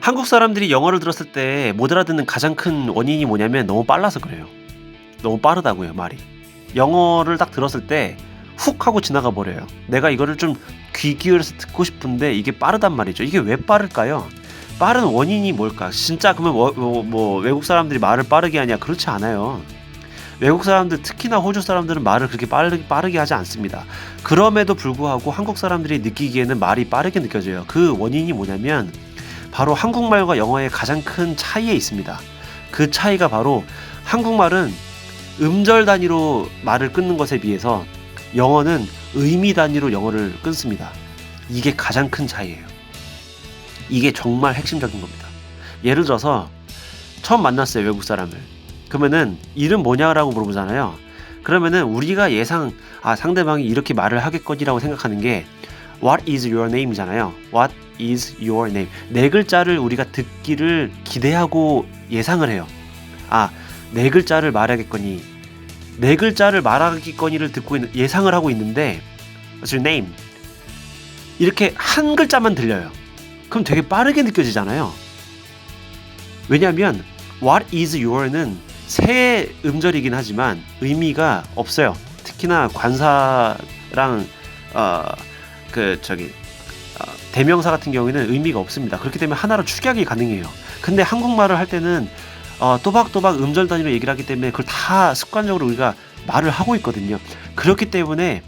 한국 사람들이 영어를 들었을 때 못 알아듣는 가장 큰 원인이 뭐냐면 너무 빨라서 그래요. 너무 빠르다고요, 말이. 영어를 딱 들었을 때 훅 하고 지나가 버려요. 내가 이거를 좀 귀 기울여서 듣고 싶은데 이게 빠르단 말이죠. 이게 왜 빠를까요? 빠른 원인이 뭘까? 진짜 그러면 외국 사람들이 말을 빠르게 하냐? 그렇지 않아요. 외국 사람들, 특히나 호주 사람들은 말을 그렇게 빠르게 하지 않습니다. 그럼에도 불구하고 한국 사람들이 느끼기에는 말이 빠르게 느껴져요. 그 원인이 뭐냐면 바로 한국말과 영어의 가장 큰 차이에 있습니다. 그 차이가 바로 한국말은 음절 단위로 말을 끊는 것에 비해서 영어는 의미 단위로 영어를 끊습니다. 이게 가장 큰 차이예요. 이게 정말 핵심적인 겁니다. 예를 들어서 처음 만났어요, 외국 사람을. 그러면은 이름 뭐냐라고 물어보잖아요. 그러면은 우리가 상대방이 이렇게 말을 하겠거니라고 생각하는 게 What is your name 이잖아요. What is your name. 네 글자를 우리가 듣기를 기대하고 예상을 해요. 네 글자를 말하겠거니. 네 글자를 말하겠거니를 듣고 예상을 하고 있는데 What's your name? 이렇게 한 글자만 들려요. 그럼 되게 빠르게 느껴지잖아요. 왜냐하면 What is your는 세 음절이긴 하지만 의미가 없어요. 특히나 관사랑 대명사 같은 경우에는 의미가 없습니다. 그렇기 때문에 하나로 축약이 가능해요. 근데 한국말을 할 때는 또박또박 음절 단위로 얘기를 하기 때문에 그걸 다 습관적으로 우리가 말을 하고 있거든요. 그렇기 때문에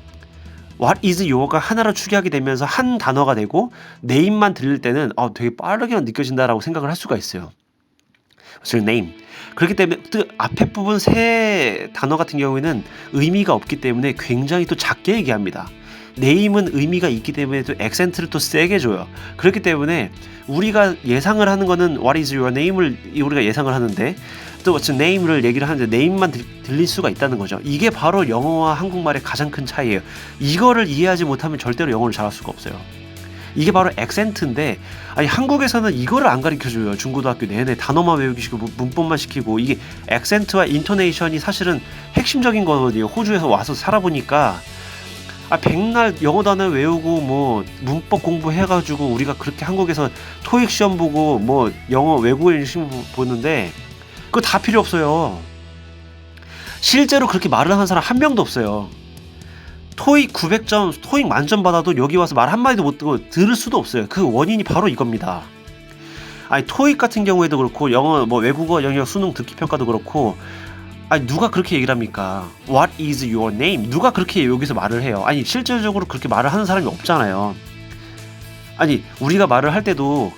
What is your가 하나로 축약이 되면서 한 단어가 되고 name만 들릴 때는 되게 빠르게 느껴진다라고 생각을 할 수가 있어요. What's your name? 그렇기 때문에 또 앞에 부분 세 단어 같은 경우에는 의미가 없기 때문에 굉장히 또 작게 얘기합니다. name은 의미가 있기 때문에 또 액센트를 또 세게 줘요. 그렇기 때문에 우리가 예상을 하는 거는 What is your name을 우리가 예상을 하는데 또 What's your name를 얘기를 하는데 name만 들릴 수가 있다는 거죠. 이게 바로 영어와 한국말의 가장 큰 차이예요. 이거를 이해하지 못하면 절대로 영어를 잘할 수가 없어요. 이게 바로 액센트인데 한국에서는 이거를 안 가르쳐줘요. 중고등학교 내내 단어만 외우기 시키고 문법만 시키고 이게 액센트와 인토네이션이 사실은 핵심적인 거거든요. 호주에서 와서 살아보니까 백날 영어 단어 외우고 문법 공부해가지고 우리가 그렇게 한국에서 토익 시험 보고 영어 외국어인 시험 보는데 그거 다 필요 없어요. 실제로 그렇게 말을 하는 사람 한 명도 없어요. 토익 900점, 토익 만점 받아도 여기 와서 말 한마디도 못 듣고 들을 수도 없어요. 그 원인이 바로 이겁니다. 토익 같은 경우에도 그렇고 영어 외국어 영역 수능 듣기 평가도 그렇고 누가 그렇게 얘기를 합니까? What is your name? 누가 그렇게 여기서 말을 해요? 실질적으로 그렇게 말을 하는 사람이 없잖아요. 우리가 말을 할 때도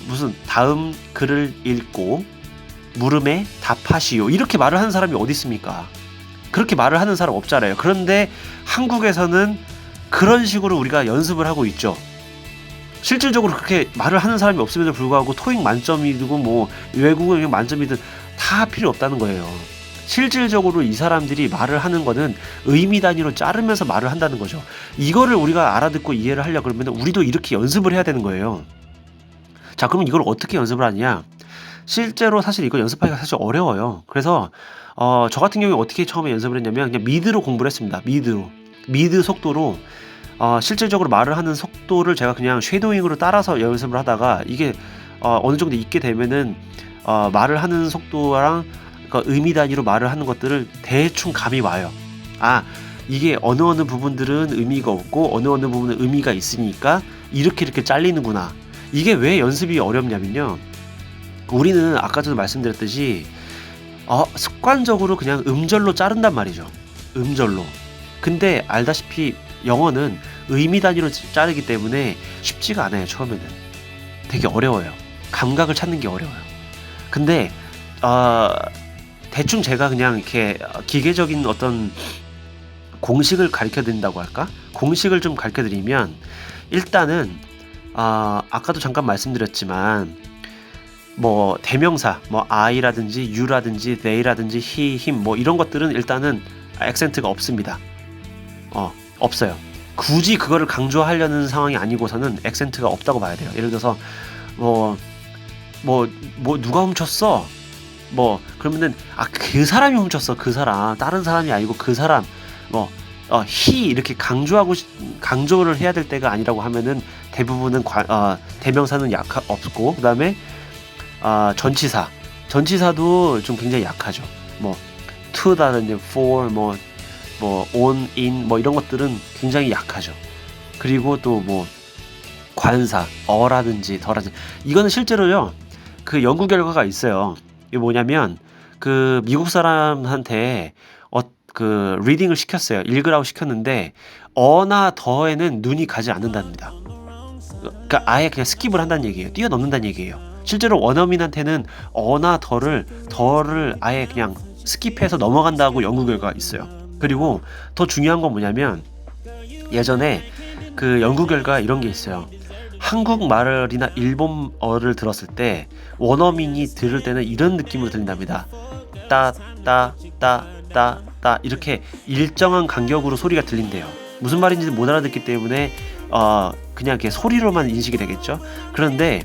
무슨 다음 글을 읽고 물음에 답하시오 이렇게 말을 하는 사람이 어디 있습니까? 그렇게 말을 하는 사람 없잖아요. 그런데 한국에서는 그런 식으로 우리가 연습을 하고 있죠. 실질적으로 그렇게 말을 하는 사람이 없음에도 불구하고 토익 만점이든 외국어 영역 만점이든 다 필요 없다는 거예요. 실질적으로 이 사람들이 말을 하는 거는 의미 단위로 자르면서 말을 한다는 거죠. 이거를 우리가 알아듣고 이해를 하려고 그러면 우리도 이렇게 연습을 해야 되는 거예요. 자, 그럼 이걸 어떻게 연습을 하냐? 실제로 사실 이거 연습하기가 사실 어려워요. 그래서 저 같은 경우에 어떻게 처음에 연습을 했냐면 그냥 미드로 공부를 했습니다. 미드 속도로 실질적으로 말을 하는 속도를 제가 그냥 쉐도잉으로 따라서 연습을 하다가 이게 어느 정도 있게 되면은 말을 하는 속도랑 의미 단위로 말을 하는 것들을 대충 감이 와요. 이게 어느 부분들은 의미가 없고 어느 부분은 의미가 있으니까 이렇게 잘리는구나. 이게 왜 연습이 어렵냐면요. 우리는 아까 전에 말씀드렸듯이 습관적으로 그냥 음절로 자른단 말이죠. 음절로. 근데 알다시피 영어는 의미 단위로 자르기 때문에 쉽지가 않아요. 처음에는 되게 어려워요. 감각을 찾는 게 어려워요. 근데 대충 제가 그냥 이렇게 기계적인 어떤 공식을 가르쳐 드린다고 할까? 공식을 좀 가르쳐 드리면 일단은 아까도 잠깐 말씀드렸지만 대명사 I라든지 You라든지 They라든지 He, Him 이런 것들은 일단은 액센트가 없습니다. 없어요. 굳이 그거를 강조하려는 상황이 아니고서는 액센트가 없다고 봐야 돼요. 예를 들어서 누가 훔쳤어? 그러면은 그 사람이 훔쳤어. 그 사람 다른 사람이 아니고 그 사람 he 이렇게 강조를 해야 될 때가 아니라고 하면은 대부분은 대명사는 없고, 그다음에 전치사도 좀 굉장히 약하죠. 뭐 to라든지 for, 뭐 on, in 뭐 이런 것들은 굉장히 약하죠. 그리고 또 뭐 관사, 어라든지 더라든지, 이거는 실제로요 그 연구 결과가 있어요. 이게 뭐냐면 그 미국 사람한테 그 리딩을 시켰어요. 읽으라고 시켰는데 어나 더에는 눈이 가지 않는답니다. 그러니까 아예 그냥 스킵을 한다는 얘기예요. 뛰어넘는다는 얘기예요. 실제로 원어민한테는 어나 더를 아예 그냥 스킵해서 넘어간다고 연구 결과가 있어요. 그리고 더 중요한 건 뭐냐면 예전에 그 연구 결과 이런 게 있어요. 한국말이나 일본어를 들었을 때 원어민이 들을 때는 이런 느낌으로 들린답니다. 따 이렇게 일정한 간격으로 소리가 들린대요. 무슨 말인지 못 알아듣기 때문에 그냥 이렇게 소리로만 인식이 되겠죠. 그런데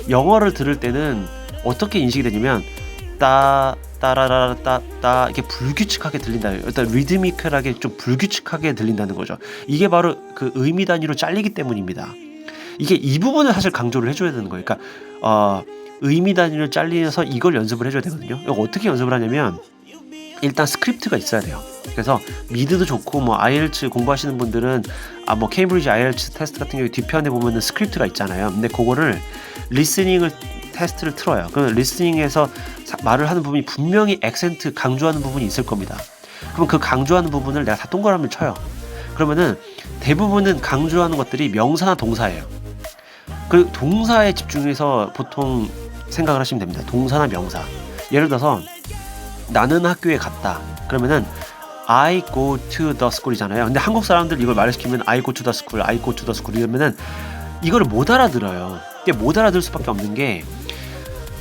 영어를 들을 때는 어떻게 인식이 되냐면 따라라따따 이렇게 불규칙하게 들린다. 일단 리드미컬하게 좀 불규칙하게 들린다는 거죠. 이게 바로 그 의미 단위로 잘리기 때문입니다. 이게 이 부분을 사실 강조를 해줘야 되는 거예요. 그러니까 의미 단위로 잘리면서 이걸 연습을 해줘야 되거든요. 이거 어떻게 연습을 하냐면 일단 스크립트가 있어야 돼요. 그래서 미드도 좋고 뭐 IELTS 공부하시는 분들은 뭐 케임브리지 IELTS 테스트 같은 경우에 뒤편에 보면은 스크립트가 있잖아요. 근데 그거를 리스닝을 테스트를 틀어요. 그러면 리스닝에서 말을 하는 부분이 분명히 액센트 강조하는 부분이 있을 겁니다. 그럼 그 강조하는 부분을 내가 다 동그라미를 쳐요. 그러면은 대부분은 강조하는 것들이 명사나 동사예요. 그 동사에 집중해서 보통 생각을 하시면 됩니다. 동사나 명사. 예를 들어서 나는 학교에 갔다. 그러면은 I go to the school이잖아요. 근데 한국 사람들 이걸 말시키면 I go to the school, I go to the school 이러면은 이거를 못 알아들어요. 이게 못 알아들을 수밖에 없는 게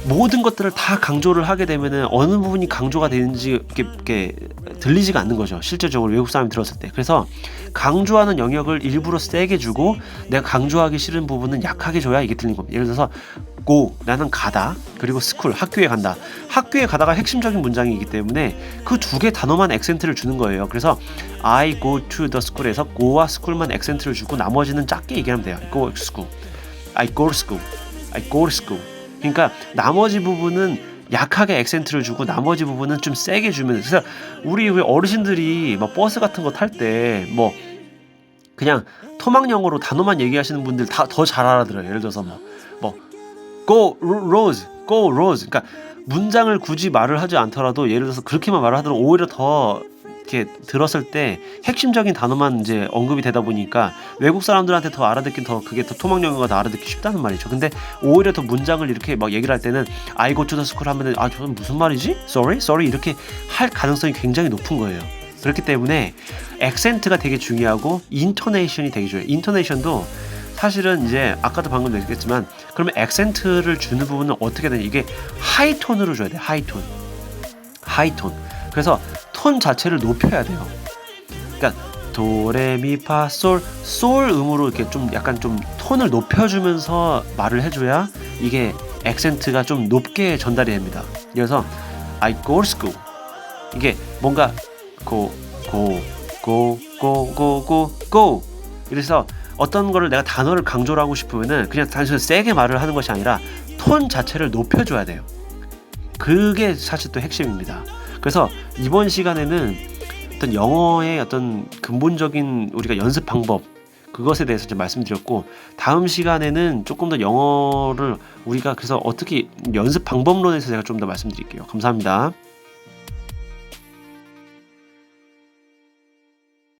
모든 것들을 다 강조를 하게 되면은 어느 부분이 강조가 되는지 이렇게 들리지가 않는 거죠. 실제적으로 외국 사람이 들었을 때. 그래서 강조하는 영역을 일부러 세게 주고 내가 강조하기 싫은 부분은 약하게 줘야 이게 들리는 겁니다. 예를 들어서 go, 나는 가다. 그리고 school, 학교에 간다. 학교에 가다가 핵심적인 문장이기 때문에 그 두 개 단어만 액센트를 주는 거예요. 그래서 I go to the school에서 go와 school만 액센트를 주고 나머지는 작게 얘기하면 돼요. go to school, I go to school, I go to school. 그러니까 나머지 부분은 약하게 액센트를 주고 나머지 부분은 좀 세게 주면. 그래서 우리 어르신들이 뭐 버스 같은 거 탈 때 뭐 그냥 토막 영어로 단어만 얘기하시는 분들 다 더 잘 알아들어요. 예를 들어서 뭐 go Rose, go Rose. 그러니까 문장을 굳이 말을 하지 않더라도 예를 들어서 그렇게만 말을 하더라도 오히려 더 이렇게 들었을 때 핵심적인 단어만 이제 언급이 되다 보니까 외국 사람들한테 더 알아듣긴 그게 더 토막 영어가 더 알아듣기 쉽다는 말이죠. 근데 오히려 더 문장을 이렇게 막 얘기를 할 때는 I go to the school 하면은 저는 무슨 말이지? Sorry 이렇게 할 가능성이 굉장히 높은 거예요. 그렇기 때문에 액센트가 되게 중요하고 인토네이션이 되게 중요해요. 인토네이션도 사실은 이제 아까도 방금 얘기했지만 그러면 액센트를 주는 부분은 어떻게 되냐, 이게 하이톤으로 줘야 돼요. 하이톤. 그래서 톤 자체를 높여야 돼요. 그러니까 도레미파솔 음으로 이렇게 좀 약간 좀 톤을 높여주면서 말을 해줘야 이게 액센트가 좀 높게 전달이 됩니다. 그래서 I go to school, 이게 뭔가 go 이래서 어떤 거를 내가 단어를 강조를 하고 싶으면은 그냥 단순히 세게 말을 하는 것이 아니라 톤 자체를 높여줘야 돼요. 그게 사실 또 핵심입니다. 그래서 이번 시간에는 어떤 영어의 어떤 근본적인 우리가 연습 방법, 그것에 대해서 좀 말씀드렸고, 다음 시간에는 조금 더 영어를 우리가 그래서 어떻게 연습 방법론에서 제가 좀 더 말씀드릴게요. 감사합니다.